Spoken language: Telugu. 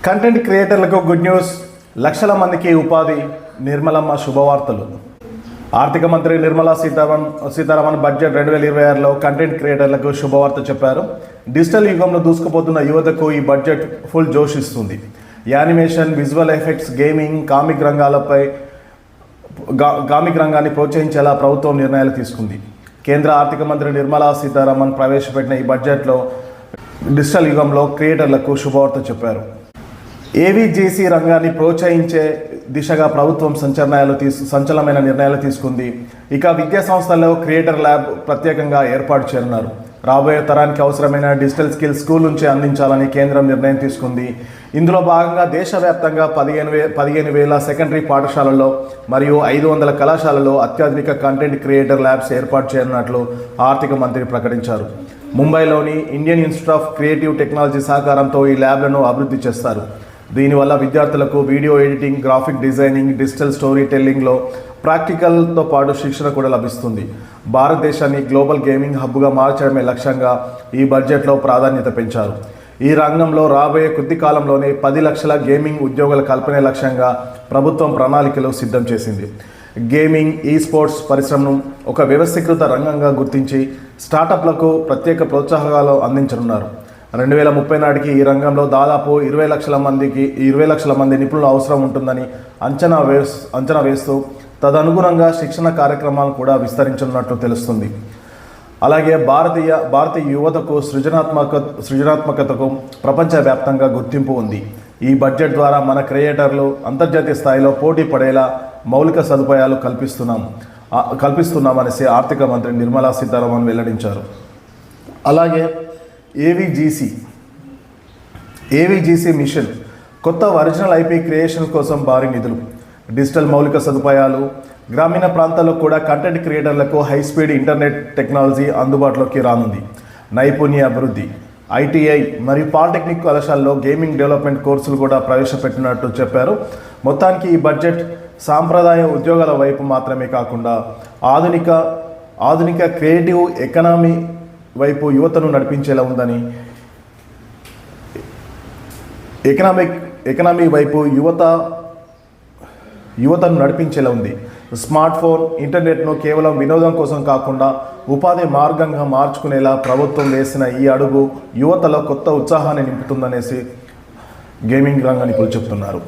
కంటెంట్ క్రియేటర్లకు గుడ్ న్యూస్, లక్షల మందికి ఉపాధి. నిర్మలమ్మ శుభవార్తలు. ఆర్థిక మంత్రి నిర్మలా సీతారామన్ బడ్జెట్ 2026లో కంటెంట్ క్రియేటర్లకు శుభవార్త చెప్పారు. డిజిటల్ యుగంలో దూసుకుపోతున్న యువతకు ఈ బడ్జెట్ ఫుల్ జోష్ ఇస్తుంది. Animation, visual effects, gaming, comic రంగాన్ని ప్రోత్సహించేలా ప్రభుత్వం నిర్ణయాలు తీసుకుంది. కేంద్ర ఆర్థిక మంత్రి నిర్మలా సీతారామన్ ప్రవేశపెట్టిన ఈ బడ్జెట్లో డిజిటల్ యుగంలో క్రియేటర్లకు శుభవార్త చెప్పారు. ఏవీజీసీ రంగాన్ని ప్రోత్సహించే దిశగా ప్రభుత్వం సంచలనమైన నిర్ణయాలు తీసుకుంది. ఇక విద్యా సంస్థల్లో క్రియేటర్ ల్యాబ్ ప్రత్యేకంగా ఏర్పాటు చేయనున్నారు. రాబోయే తరానికి అవసరమైన డిజిటల్ స్కిల్స్ స్కూల్ నుంచే అందించాలని కేంద్రం నిర్ణయం తీసుకుంది. ఇందులో భాగంగా దేశవ్యాప్తంగా 15,000 సెకండరీ పాఠశాలల్లో మరియు 500 కళాశాలలో అత్యాధునిక కంటెంట్ క్రియేటర్ ల్యాబ్స్ ఏర్పాటు చేయనున్నట్లు ఆర్థిక మంత్రి ప్రకటించారు. ముంబైలోని Indian Institute of Creative Technology సహకారంతో ఈ ల్యాబ్లను అభివృద్ధి చేస్తారు. దీనివల్ల విద్యార్థులకు video editing, graphic designing, digital story టెల్లింగ్లో ప్రాక్టికల్తో పాటు శిక్షణ కూడా లభిస్తుంది. భారతదేశాన్ని గ్లోబల్ గేమింగ్ హబ్గా మార్చడమే లక్ష్యంగా ఈ బడ్జెట్లో ప్రాధాన్యత పెంచారు. ఈ రంగంలో రాబోయే కొద్ది కాలంలోనే 10 లక్షల గేమింగ్ ఉద్యోగాల కల్పనే లక్ష్యంగా ప్రభుత్వం ప్రణాళికలు సిద్ధం చేసింది. గేమింగ్, ఈ స్పోర్ట్స్ పరిశ్రమను ఒక వ్యవస్థీకృత రంగంగా గుర్తించి స్టార్టప్లకు ప్రత్యేక ప్రోత్సాహకాలు అందించనున్నారు. 2030 నాటికి ఈ రంగంలో దాదాపు 20 లక్షల మంది నిపుణులు అవసరం ఉంటుందని అంచనా వేస్తూ తదనుగుణంగా శిక్షణ కార్యక్రమాలను కూడా విస్తరించనున్నట్లు తెలుస్తుంది. అలాగే భారతీయ యువతకు సృజనాత్మకతకు ప్రపంచవ్యాప్తంగా గుర్తింపు ఉంది. ఈ బడ్జెట్ ద్వారా మన క్రియేటర్లు అంతర్జాతీయ స్థాయిలో పోటీ పడేలా మౌలిక సదుపాయాలు కల్పిస్తున్నామనేసి ఆర్థిక మంత్రి నిర్మలా సీతారామన్ వెల్లడించారు. అలాగే ఏవీజీసీ మిషన్ కొత్త ఒరిజినల్ ఐపీ క్రియేషన్ కోసం భారీ నిధులు, డిజిటల్ మౌలిక సదుపాయాలు, గ్రామీణ ప్రాంతాల్లో కూడా కంటెంట్ క్రియేటర్లకు హై స్పీడ్ ఇంటర్నెట్ టెక్నాలజీ అందుబాటులోకి రానుంది. నైపుణ్య అభివృద్ధి, ఐటీఐ మరియు పాలిటెక్నిక్ కళాశాలలో గేమింగ్ డెవలప్మెంట్ కోర్సులు కూడా ప్రవేశపెట్టినట్టు చెప్పారు. మొత్తానికి ఈ బడ్జెట్ సాంప్రదాయ ఉద్యోగాల వైపు మాత్రమే కాకుండా ఆధునిక క్రియేటివ్ ఎకానమీ వైపు యువతను నడిపించేలా ఉందని, ఎకనామీ వైపు యువతను నడిపించేలా ఉంది. స్మార్ట్ ఫోన్, ఇంటర్నెట్ను కేవలం వినోదం కోసం కాకుండా ఉపాధి మార్గంగా మార్చుకునేలా ప్రభుత్వం వేసిన ఈ అడుగు యువతలో కొత్త ఉత్సాహాన్ని నింపుతుందనేసి గేమింగ్ రంగ నిపుణులు చెప్తున్నారు.